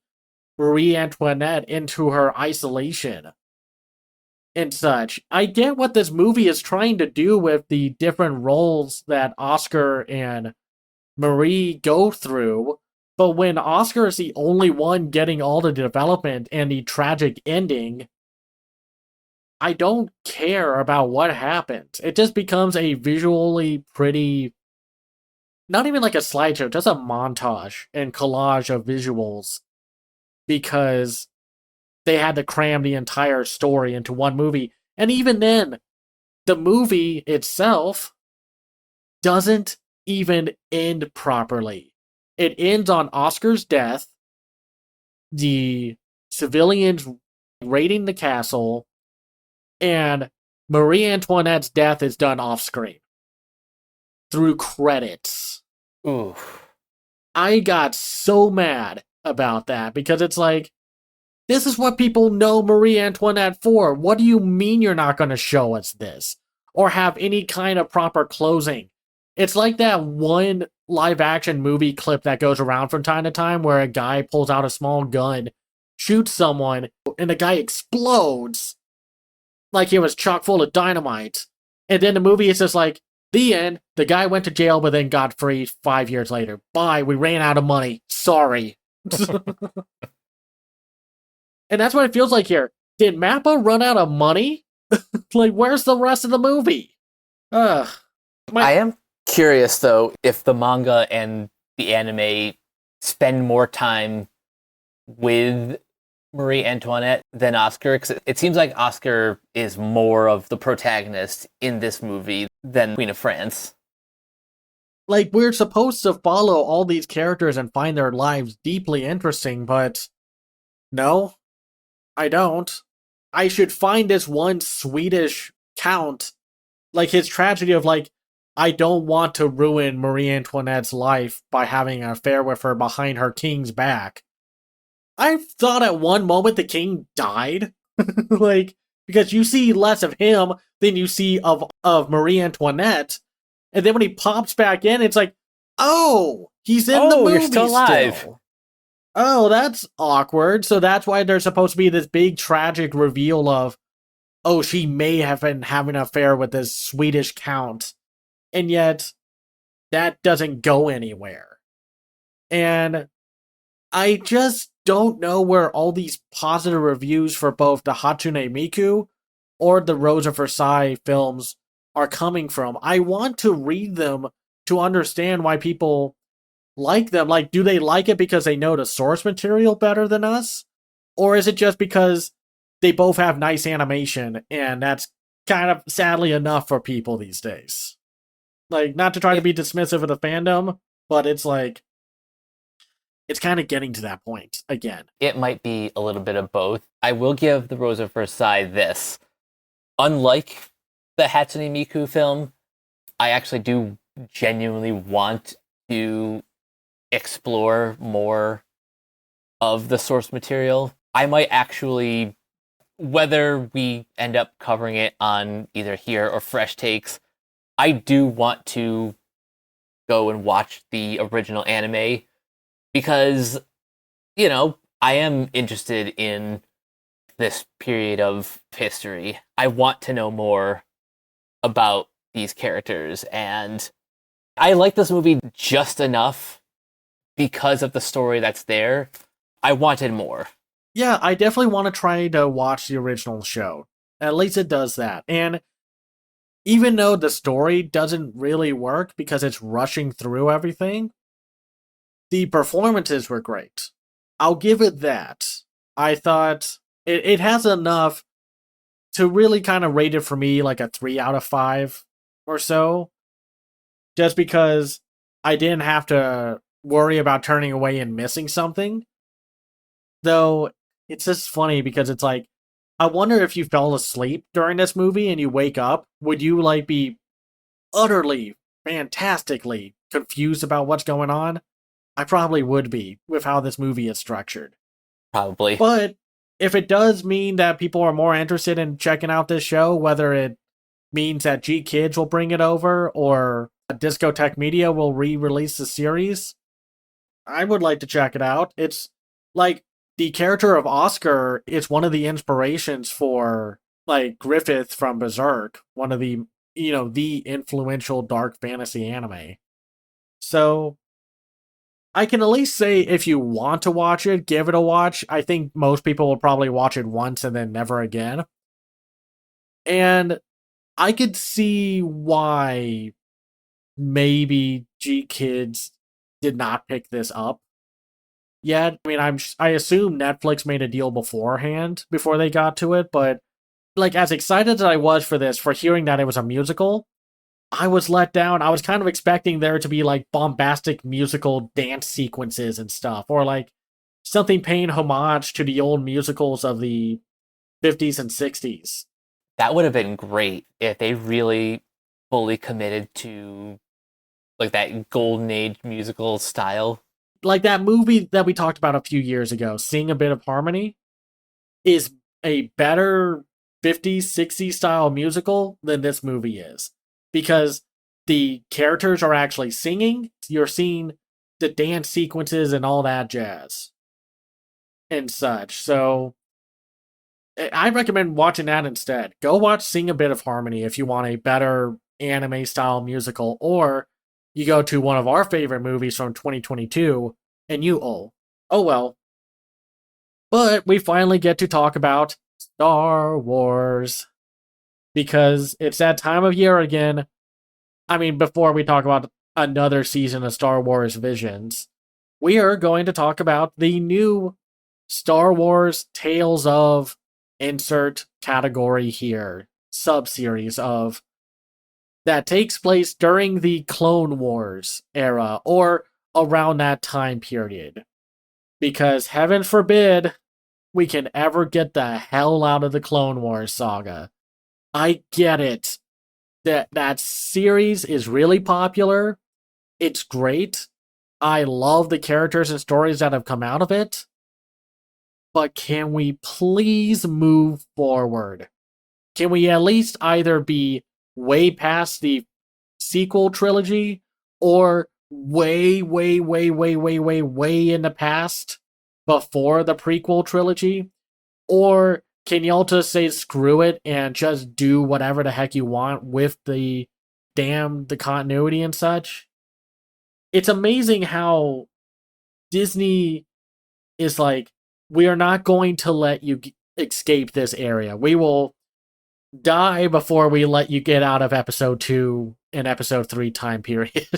Marie Antoinette into her isolation and such. I get what this movie is trying to do with the different roles that Oscar and Marie go through, but when Oscar is the only one getting all the development and the tragic ending, I don't care about what happens. It just becomes a visually pretty, not even like a slideshow, just a montage and collage of visuals because they had to cram the entire story into one movie. And even then, the movie itself doesn't even end properly. It ends on Oscar's death, the civilians raiding the castle, and Marie Antoinette's death is done off screen through credits. Ooh. I got so mad about that because it's like, this is what people know Marie Antoinette for. What do you mean you're not going to show us this? Or have any kind of proper closing? It's like that one live action movie clip that goes around from time to time where a guy pulls out a small gun, shoots someone, and the guy explodes like he was chock full of dynamite. And then the movie is just like, the end. The guy went to jail but then got free 5 years later. Bye, we ran out of money. Sorry. And that's what it feels like here. Did Mappa run out of money? Like, where's the rest of the movie? Ugh. I am curious, though, if the manga and the anime spend more time with Marie Antoinette than Oscar. 'Cause it seems like Oscar is more of the protagonist in this movie than Queen of France. Like, we're supposed to follow all these characters and find their lives deeply interesting, but no, I don't. I should find this one Swedish count, like his tragedy of like, I don't want to ruin Marie Antoinette's life by having an affair with her behind her king's back. I thought at one moment the king died. Like, because you see less of him than you see of Marie Antoinette. And then when he pops back in, it's like, oh, he's in the movie you're still alive. still. Oh, that's awkward. So that's why there's supposed to be this big tragic reveal of, oh, she may have been having an affair with this Swedish count. And yet, that doesn't go anywhere. And I just don't know where all these positive reviews for both the Hatsune Miku or the Rose of Versailles films are coming from. I want to read them to understand why people like them. Like, do they like it because they know the source material better than us? Or is it just because they both have nice animation and that's kind of sadly enough for people these days? Like, not to try to be dismissive of the fandom, but it's like, it's kind of getting to that point again. It might be a little bit of both. I will give The Rose of Versailles this. Unlike the Hatsune Miku film, I actually do genuinely want to explore more of the source material. I might actually, whether we end up covering it on either here or Fresh Takes, I do want to go and watch the original anime because, you know, I am interested in this period of history. I want to know more about these characters, and I like this movie just enough because of the story that's there. I wanted more. Yeah, I definitely want to try to watch the original show. At least it does that. And even though the story doesn't really work because it's rushing through everything, the performances were great. I'll give it that. I thought it has enough to really kind of rate it for me like a 3 out of 5 or so. Just because I didn't have to worry about turning away and missing something. Though it's just funny because it's like, I wonder if you fell asleep during this movie and you wake up, would you like be utterly, fantastically confused about what's going on? I probably would be with how this movie is structured. Probably. But if it does mean that people are more interested in checking out this show, whether it means that G Kids will bring it over or Discotheque Media will re-release the series, I would like to check it out. It's like the character of Oscar is one of the inspirations for like Griffith from Berserk, one of the the influential dark fantasy anime. So I can at least say if you want to watch it, give it a watch. I think most people will probably watch it once and then never again. And I could see why maybe G Kids did not pick this up yet. I mean, I assume Netflix made a deal beforehand before they got to it, but like as excited as I was for this, for hearing that it was a musical, I was let down. I was kind of expecting there to be like bombastic musical dance sequences and stuff, or like something paying homage to the old musicals of the 50s and 60s. That would have been great if they really fully committed to like that golden age musical style. Like that movie that we talked about a few years ago, Sing a Bit of Harmony, is a better 50s, 60s style musical than this movie is. Because the characters are actually singing, you're seeing the dance sequences and all that jazz and such. So I recommend watching that instead. Go watch Sing a Bit of Harmony if you want a better anime style musical, or you go to one of our favorite movies from 2022 and you oh well. But we finally get to talk about Star Wars because it's that time of year again. I mean, before we talk about another season of Star Wars Visions, we are going to talk about the new Star Wars Tales of insert category here, sub-series of that takes place during the Clone Wars era or around that time period. Because heaven forbid we can ever get the hell out of the Clone Wars saga. I get it. That series is really popular. It's great. I love the characters and stories that have come out of it. But can we please move forward? Can we at least either be way past the sequel trilogy or way, way, way, way, way, way, way in the past before the prequel trilogy? Or can y'all just say screw it and just do whatever the heck you want with the continuity and such? It's amazing how Disney is like, we are not going to let you escape this area. We will die before we let you get out of episode 2 and episode 3 time period.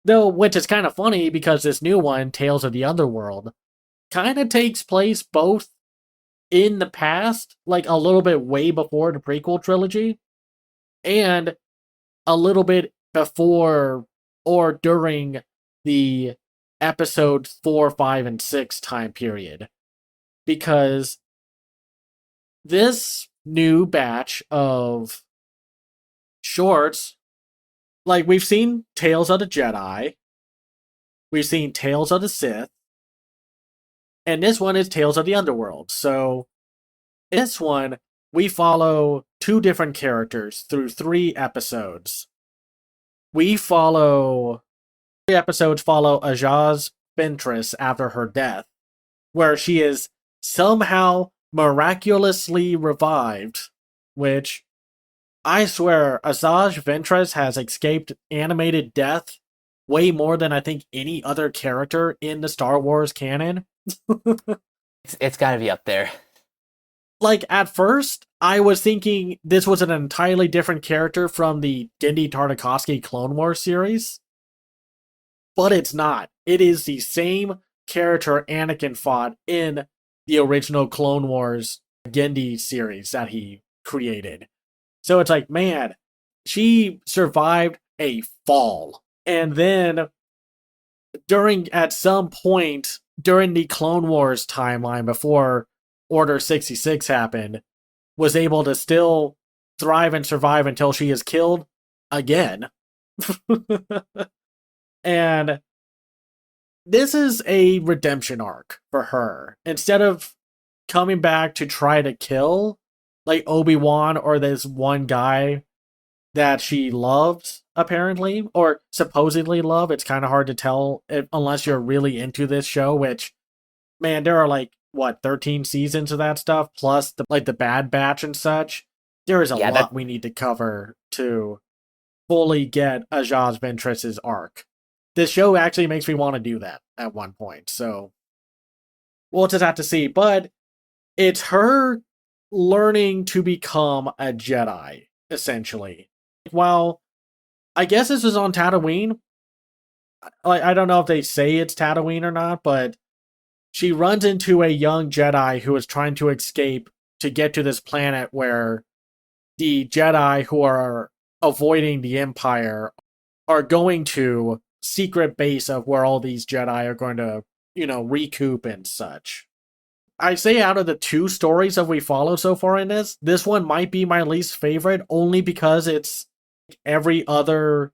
Though, which is kind of funny because this new one, Tales of the Underworld, kind of takes place both in the past, like a little bit way before the prequel trilogy, and a little bit before or during the episode 4, 5, and 6 time period. Because this new batch of shorts, like we've seen Tales of the Jedi, we've seen Tales of the Sith, and this one is Tales of the Underworld. So, this one, we follow 2 different characters through 3 episodes. 3 episodes follow Ajaz Ventress after her death, where she is somehow miraculously revived, which, I swear, Asajj Ventress has escaped animated death way more than I think any other character in the Star Wars canon. It's got to be up there. like at first I was thinking this was an entirely different character from the Gendy Tartakovsky Clone Wars series, but it's not. It is the same character Anakin fought in the original Clone Wars Gendy series that he created. So it's like, man, she survived a fall. And then at some point during the Clone Wars timeline before Order 66 happened, was able to still thrive and survive until she is killed again. And this is a redemption arc for her. Instead of coming back to try to kill like Obi-Wan or this one guy that she loved, apparently, or supposedly love. It's kind of hard to tell unless you're really into this show, which, man, there are like, what, 13 seasons of that stuff, plus the Bad Batch and such. There is a lot we need to cover to fully get Ajaz Ventress's arc. This show actually makes me want to do that at one point, so we'll just have to see. But it's her learning to become a Jedi, essentially. While I guess this is on Tatooine, I don't know if they say it's Tatooine or not, but she runs into a young Jedi who is trying to escape to get to this planet where the Jedi who are avoiding the Empire are going to secret base of where all these Jedi are going to, recoup and such. I say out of the two stories that we follow so far in this one might be my least favorite, only because it's every other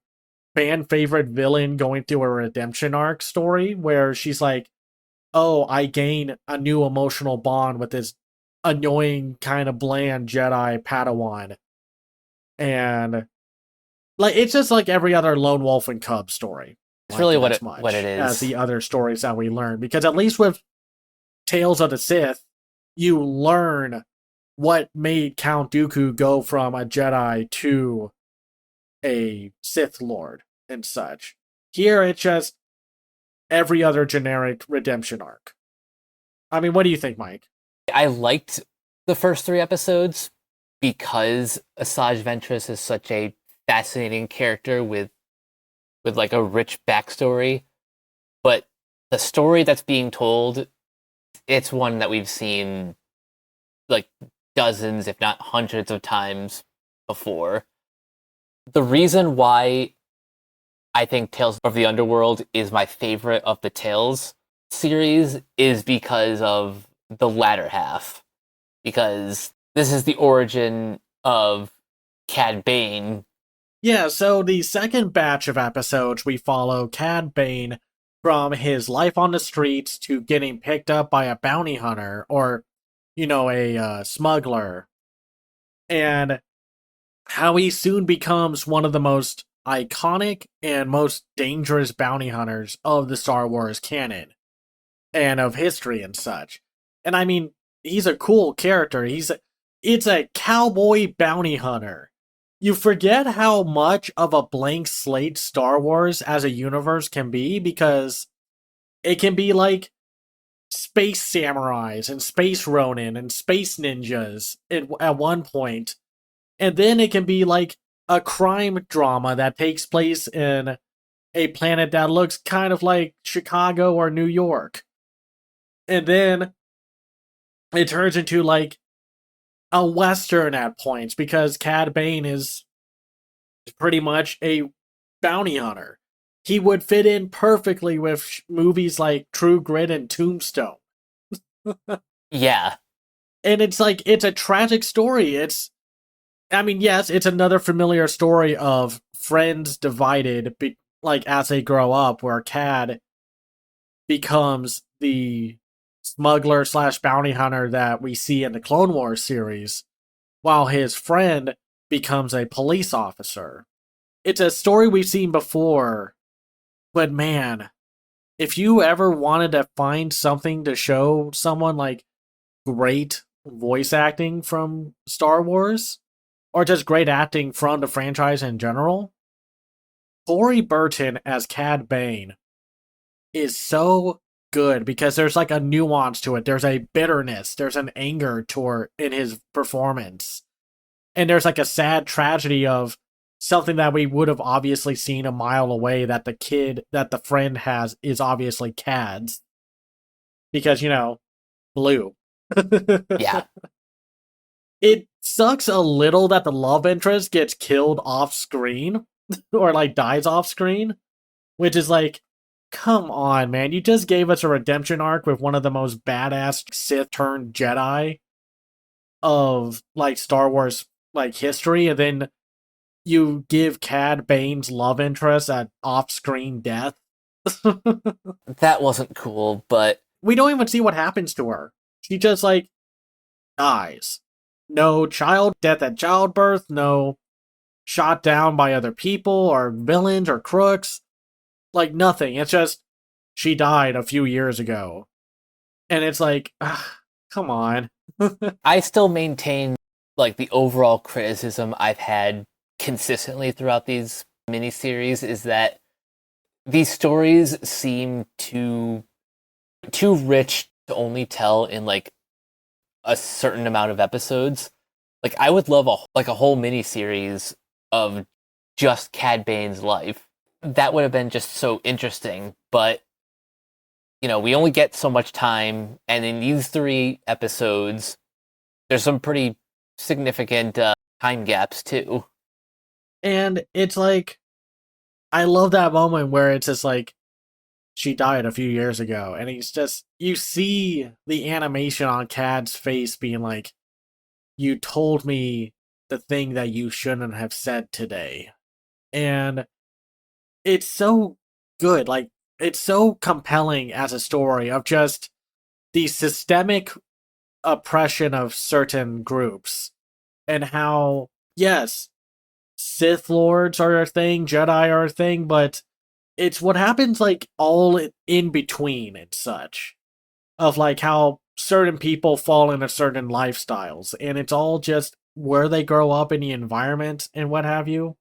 fan favorite villain going through a redemption arc story where she's like, oh, I gain a new emotional bond with this annoying kind of bland Jedi Padawan. And like it's just like every other lone wolf and cub story. It's really what it is. As the other stories that we learn. Because at least with Tales of the Sith, you learn what made Count Dooku go from a Jedi to a Sith Lord and such. Here it's just every other generic redemption arc. I mean, what do you think, Mike? I liked the first 3 episodes because Asajj Ventress is such a fascinating character with like a rich backstory. But the story that's being told, it's one that we've seen like dozens, if not hundreds of times before. The reason why I think Tales of the Underworld is my favorite of the Tales series is because of the latter half. Because this is the origin of Cad Bane. Yeah, so the second batch of episodes, we follow Cad Bane from his life on the streets to getting picked up by a bounty hunter or, a smuggler. And how he soon becomes one of the most iconic and most dangerous bounty hunters of the Star Wars canon and of history and such. And I mean, he's a cool character. It's a cowboy bounty hunter. You forget how much of a blank slate Star Wars as a universe can be because it can be like space samurais and space ronin and space ninjas at one point. And then it can be like a crime drama that takes place in a planet that looks kind of like Chicago or New York. And then it turns into like a Western at points because Cad Bane is pretty much a bounty hunter. He would fit in perfectly with movies like True Grit and Tombstone. Yeah. And it's like, it's a tragic story. Yes, it's another familiar story of friends divided, as they grow up, where Cad becomes the smuggler / bounty hunter that we see in the Clone Wars series, while his friend becomes a police officer. It's a story we've seen before, but man, if you ever wanted to find something to show someone like great voice acting from Star Wars, or just great acting from the franchise in general, Corey Burton as Cad Bane is so good because there's like a nuance to it. There's a bitterness, there's an anger toward in his performance. And there's like a sad tragedy of something that we would have obviously seen a mile away that the friend has is obviously Cad's. Because, blue. Yeah. It sucks a little that the love interest gets killed off screen or like dies off screen, which is like, come on, man. You just gave us a redemption arc with one of the most badass Sith turned Jedi of like Star Wars like history, and then you give Cad Bane's love interest an off-screen death. That wasn't cool, but We don't even see what happens to her. She just like dies. No child death at childbirth, no shot down by other people or villains or crooks. Like nothing. It's just she died a few years ago. And it's like, come on. I still maintain like the overall criticism I've had consistently throughout these miniseries is that these stories seem too rich to only tell in like a certain amount of episodes. Like I would love a whole miniseries of just Cad Bane's life. That would have been just so interesting, but we only get so much time, and in these 3 episodes, there's some pretty significant time gaps too. And it's like, I love that moment where it's just like, she died a few years ago, and he's just, you see the animation on Cad's face being like, you told me the thing that you shouldn't have said today. And it's so good. Like, it's so compelling as a story of just the systemic oppression of certain groups and how, yes, Sith Lords are a thing, Jedi are a thing, but it's what happens like all in between and such. Of like how certain people fall into certain lifestyles, and it's all just where they grow up in the environment and what have you.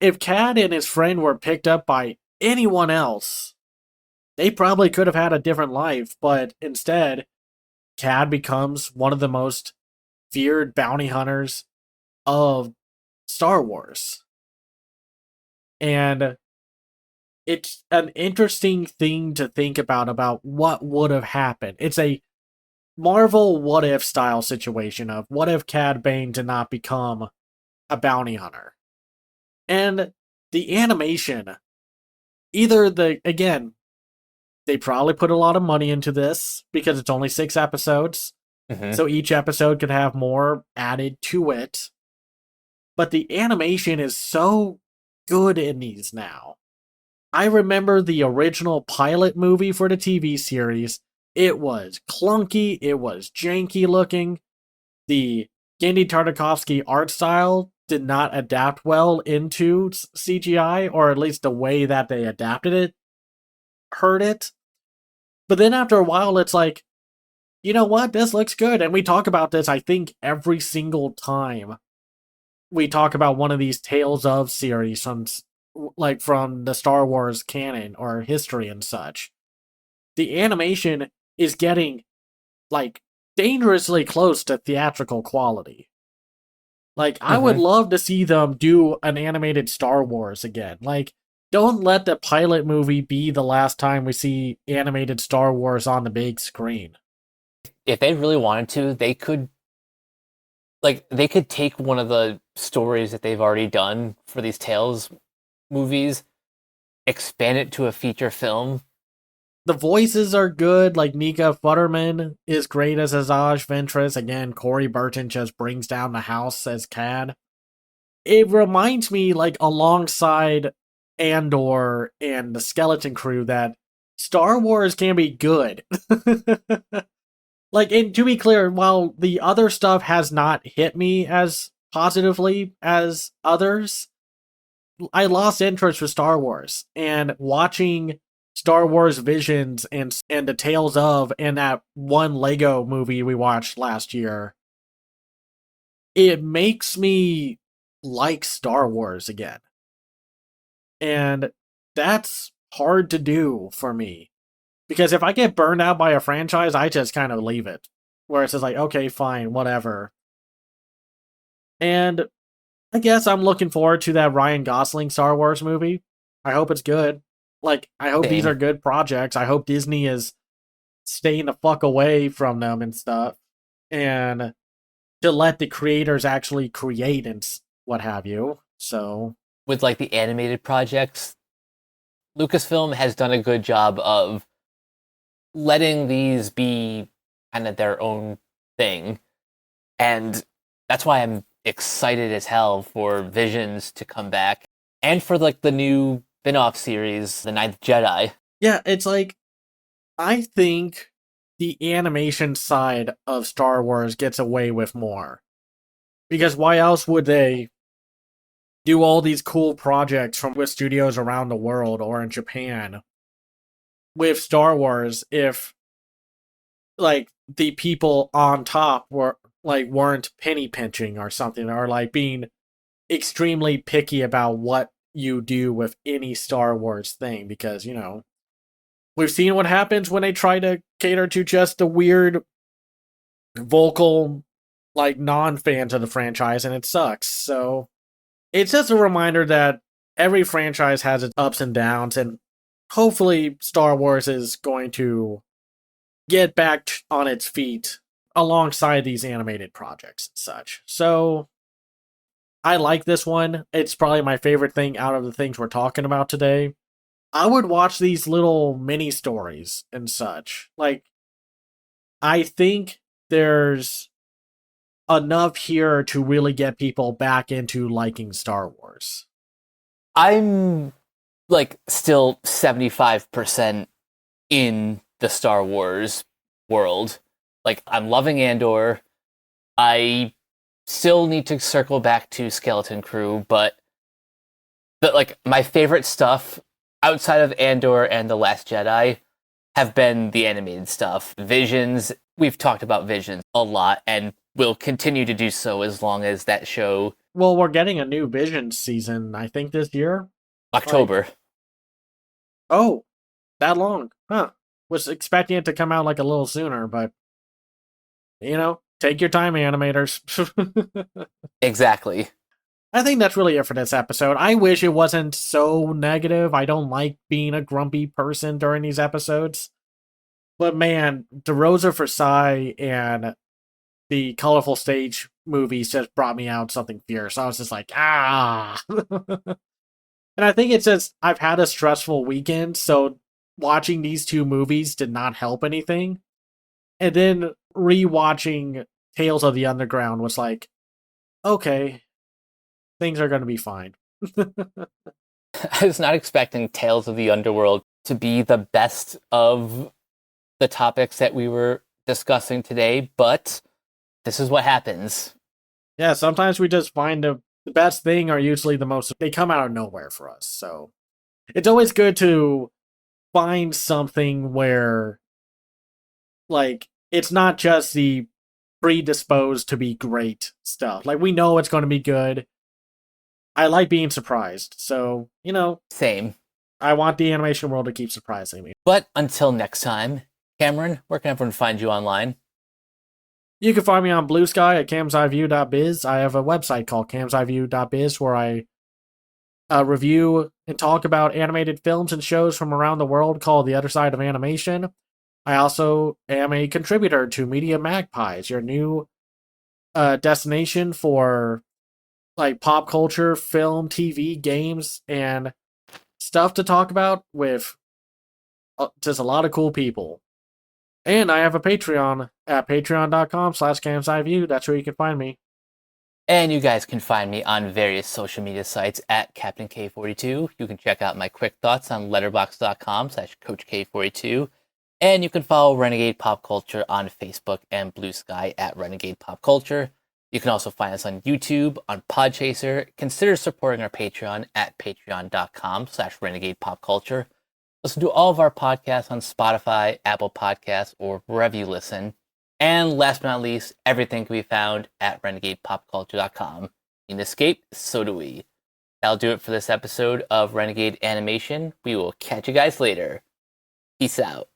If Cad and his friend were picked up by anyone else, they probably could have had a different life, but instead, Cad becomes one of the most feared bounty hunters of Star Wars. And it's an interesting thing to think about what would have happened. It's a Marvel what if style situation of what if Cad Bane did not become a bounty hunter. And the animation, again, they probably put a lot of money into this because it's only 6 episodes. Mm-hmm. So each episode could have more added to it. But the animation is so good in these now. I remember the original pilot movie for the TV series. It was clunky, it was janky looking. The Genndy Tartakovsky art style did not adapt well into CGI, or at least the way that they adapted it hurt it. But then after a while, it's like, you know what? This looks good. And we talk about this, I think, every single time we talk about one of these Tales of series from the Star Wars canon or history and such. The animation is getting like dangerously close to theatrical quality. Like, I would love to see them do an animated Star Wars again. Like, don't let the pilot movie be the last time we see animated Star Wars on the big screen. If they really wanted to, they could take one of the stories that they've already done for these Tales movies, expand it to a feature film. The voices are good, like Nika Futterman is great as Asajj Ventress. Again, Corey Burton just brings down the house as Cad. It reminds me, like, alongside Andor and the Skeleton Crew, that Star Wars can be good. Like, and to be clear, while the other stuff has not hit me as positively as others, I lost interest with Star Wars. And watching Star Wars Visions and the Tales of and that one Lego movie we watched last year, it makes me like Star Wars again. And that's hard to do for me. Because if I get burned out by a franchise, I just kind of leave it. Where it's just like, okay, fine, whatever. And I guess I'm looking forward to that Ryan Gosling Star Wars movie. I hope it's good. Like, I hope these Same. are good projects. I hope Disney is staying the fuck away from them and stuff. And to let the creators actually create and what have you. So, With like the animated projects, Lucasfilm has done a good job of letting these be kind of their own thing. And that's why I'm excited as hell for Visions to come back and for like the new spin-off series, The Ninth Jedi. yeah, it's like, I think the animation side of Star Wars gets away with more. Because why else would they do all these cool projects from with studios around the world or in Japan with Star Wars if like the people on top weren't penny pinching or something, or like being extremely picky about what you do with any Star Wars thing, because we've seen what happens when they try to cater to just the weird vocal like non-fans of the franchise, and it sucks. So it's just a reminder that every franchise has its ups and downs, and hopefully Star Wars is going to get back on its feet alongside these animated projects and such. So I like this one. It's probably my favorite thing out of the things we're talking about today. I would watch these little mini stories and such. Like, I think there's enough here to really get people back into liking Star Wars. I'm like still 75% in the Star Wars world. Like, I'm loving Andor. I still need to circle back to Skeleton Crew, but like my favorite stuff outside of Andor and The Last Jedi have been the animated stuff. Visions, we've talked about Visions a lot and will continue to do so as long as that show. Well, we're getting a new Vision season, I think, this year. October. Like, oh, that long. Huh. Was expecting it to come out like a little sooner, but take your time, animators. Exactly. I think that's really it for this episode. I wish it wasn't so negative. I don't like being a grumpy person during these episodes. But man, the Rose of Versailles and the Colorful Stage movies just brought me out something fierce. I was just like, ah. And I think it's just, I've had a stressful weekend, so watching these two movies did not help anything. And then rewatching Tales of the Underground was like, okay, things are going to be fine. I was not expecting Tales of the Underworld to be the best of the topics that we were discussing today, but this is what happens. Yeah, sometimes we just find the best thing are usually they come out of nowhere for us. So it's always good to find something where, like, it's not just the predisposed to be great stuff. Like, we know it's going to be good. I like being surprised. So, Same. I want the animation world to keep surprising me. But until next time, Cameron, where can everyone find you online? You can find me on Blue Sky at camsiview.biz. I have a website called camsiview.biz where I review and talk about animated films and shows from around the world called The Other Side of Animation. I also am a contributor to Media Magpies, your new destination for like pop culture, film, TV, games, and stuff to talk about with just a lot of cool people. And I have a Patreon at patreon.com/camsiview. That's where you can find me. And you guys can find me on various social media sites at Captain K42. You can check out my quick thoughts on letterboxd.com/CoachK42. And you can follow Renegade Pop Culture on Facebook and Blue Sky at Renegade Pop Culture. You can also find us on YouTube, on Podchaser. Consider supporting our Patreon at patreon.com/Renegade Pop Culture. Listen to all of our podcasts on Spotify, Apple Podcasts, or wherever you listen. And last but not least, everything can be found at renegadepopculture.com. You can escape, so do we. That'll do it for this episode of Renegade Animation. We will catch you guys later. Peace out.